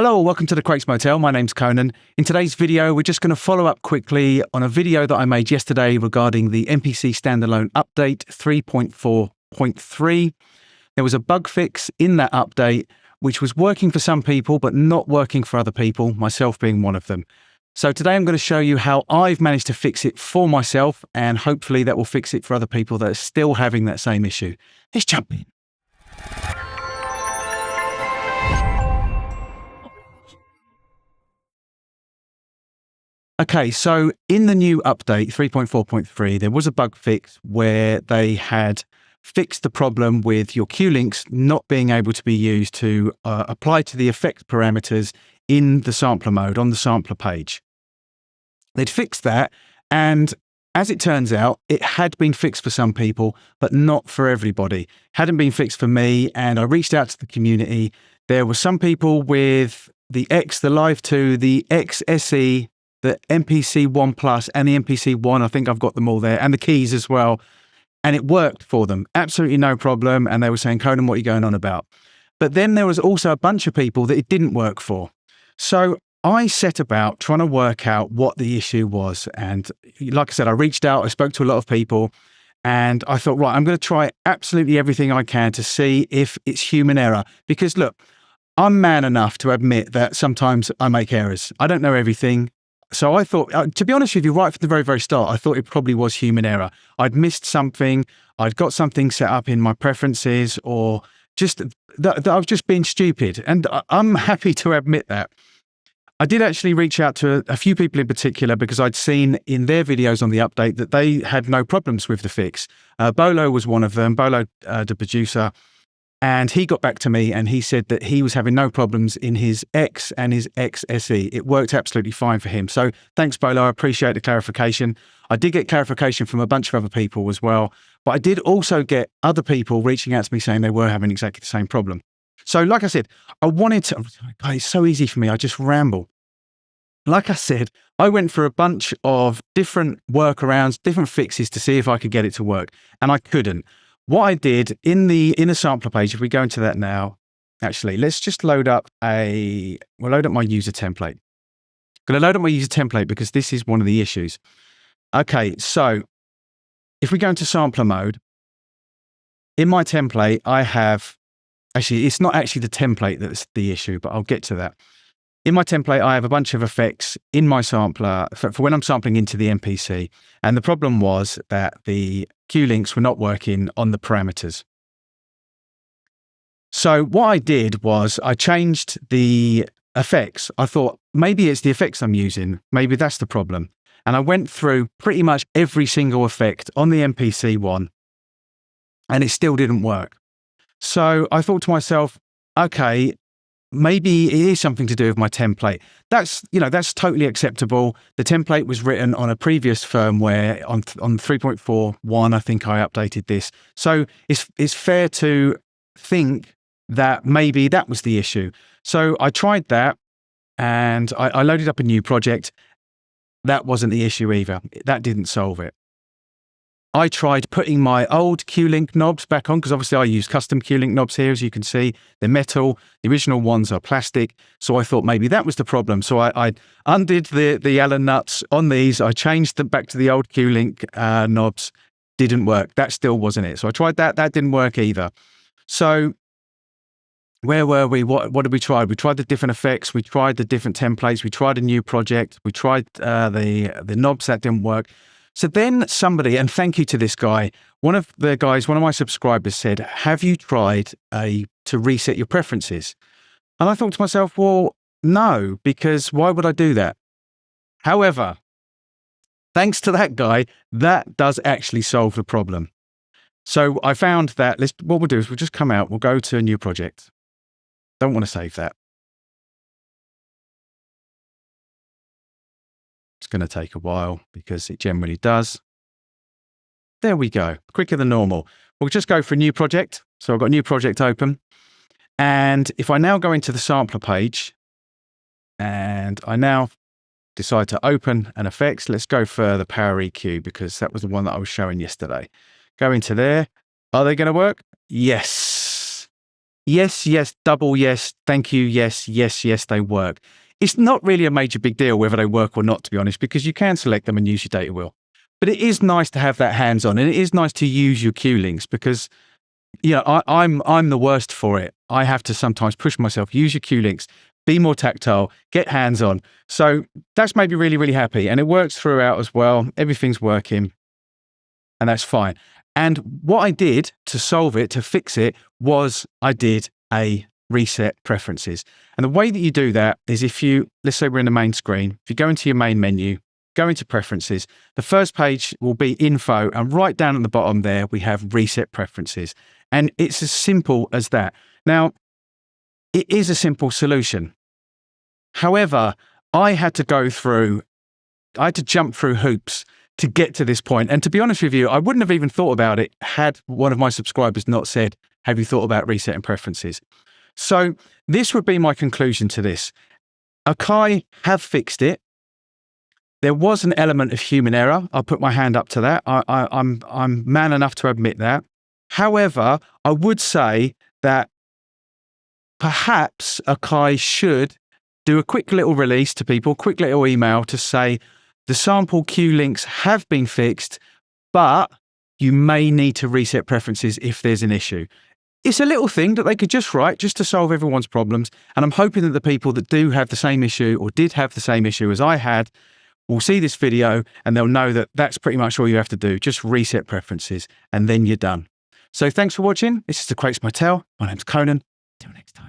Hello, welcome to the Crates Motel. My name's Conan. In today's video, we're just going to follow up quickly on a video that I made yesterday regarding the MPC Standalone update 3.4.3. There was a bug fix in that update, which was working for some people, but not working for other people, myself being one of them. So today I'm going to show you how I've managed to fix it for myself, and hopefully that will fix it for other people that are still having that same issue. Let's jump in. Okay, so in the new update 3.4.3, there was a bug fix where they had fixed the problem with your Q-links not being able to be used to apply to the effect parameters in the sampler mode on the sampler page. They'd fixed that, and as it turns out, it had been fixed for some people, but not for everybody. Hadn't been fixed for me, and I reached out to the community. There were some people with the X, the Live 2, the X SE, the MPC One Plus and the MPC One, I think I've got them all there, and the keys as well. And it worked for them, absolutely no problem. And they were saying, Conan, what are you going on about? But then there was also a bunch of people that it didn't work for. So I set about trying to work out what the issue was. And like I said, I reached out, I spoke to a lot of people, and I thought, right, I'm going to try absolutely everything I can to see if it's human error. Because look, I'm man enough to admit that sometimes I make errors. I don't know everything. So I thought, to be honest with you, right from the very, very start, I thought it probably was human error. I'd missed something. I'd got something set up in my preferences, or just that I was just being stupid. And I'm happy to admit that. I did actually reach out to a few people in particular because I'd seen in their videos on the update that they had no problems with the fix. Bolo was one of them, Bolo, the producer. And he got back to me and he said that he was having no problems in his X and his X SE. It worked absolutely fine for him. So thanks, Bolo. I appreciate the clarification. I did get clarification from a bunch of other people as well. But I did also get other people reaching out to me saying they were having exactly the same problem. So like I said, I wanted to, God, it's so easy for me. I just ramble. Like I said, I went for a bunch of different workarounds, different fixes to see if I could get it to work. And I couldn't. What I did in the sampler page, if we go into that now, actually, let's just we'll load up my user template. I'm going to load up my user template because this is one of the issues. Okay, so if we go into sampler mode, in my template, I have, actually, it's not actually the template that's the issue, but I'll get to that. In my template, I have a bunch of effects in my sampler for when I'm sampling into the MPC. And the problem was that the Q-links were not working on the parameters. So what I did was I changed the effects. I thought maybe it's the effects I'm using. Maybe that's the problem. And I went through pretty much every single effect on the MPC one, and it still didn't work. So I thought to myself, okay, maybe it is something to do with my template. That's totally acceptable. The template was written on a previous firmware on 3.4.1. I think I updated this. So it's fair to think that maybe that was the issue. So I tried that and I loaded up a new project. That wasn't the issue either. That didn't solve it. I tried putting my old Q-link knobs back on because obviously I use custom Q-link knobs here, as you can see. They're metal. The original ones are plastic. So I thought maybe that was the problem. So I undid the Allen nuts on these. I changed them back to the old Q-link knobs. Didn't work. That still wasn't it. So I tried that. That didn't work either. So where were we? What did we try? We tried the different effects. We tried the different templates. We tried a new project. We tried the knobs. That didn't work. So then somebody, and thank you to this guy, one of my subscribers said, have you tried to reset your preferences? And I thought to myself, well, no, because why would I do that? However, thanks to that guy, that does actually solve the problem. So I found that, what we'll do is we'll just come out, we'll go to a new project. Don't want to save that. It's going to take a while because it generally does. There we go, quicker than normal. We'll just go for a new project. So I've got a new project open. And if I now go into the sampler page and I now decide to open an effects, let's go for the Power EQ because that was the one that I was showing yesterday. Go into there. Are they going to work? Yes. Yes, yes, double yes, thank you, yes, yes, yes, they work. It's not really a major big deal whether they work or not, to be honest, because you can select them and use your data wheel. But it is nice to have that hands-on, and it is nice to use your cue links because, you know, I'm the worst for it. I have to sometimes push myself, use your cue links, be more tactile, get hands-on. So that's made me really, really happy. And it works throughout as well. Everything's working, and that's fine. And what I did to solve it, to fix it, was I did a reset preferences. And the way that you do that is if you, let's say we're in the main screen, if you go into your main menu, go into preferences, the first page will be info, and right down at the bottom there, we have reset preferences. And it's as simple as that. Now, it is a simple solution. However, I had to jump through hoops to get to this point. And to be honest with you, I wouldn't have even thought about it had one of my subscribers not said, have you thought about resetting preferences? So this would be my conclusion to this. Akai have fixed it. There was an element of human error. I'll put my hand up to that. I'm man enough to admit that. However, I would say that perhaps Akai should do a quick little release to people, quick little email to say the sample cue links have been fixed, but you may need to reset preferences if there's an issue. It's a little thing that they could just write just to solve everyone's problems. And I'm hoping that the people that do have the same issue or did have the same issue as I had will see this video and they'll know that that's pretty much all you have to do. Just reset preferences and then you're done. So thanks for watching. This is The Quakes My Tail. My name's Conan. Till next time.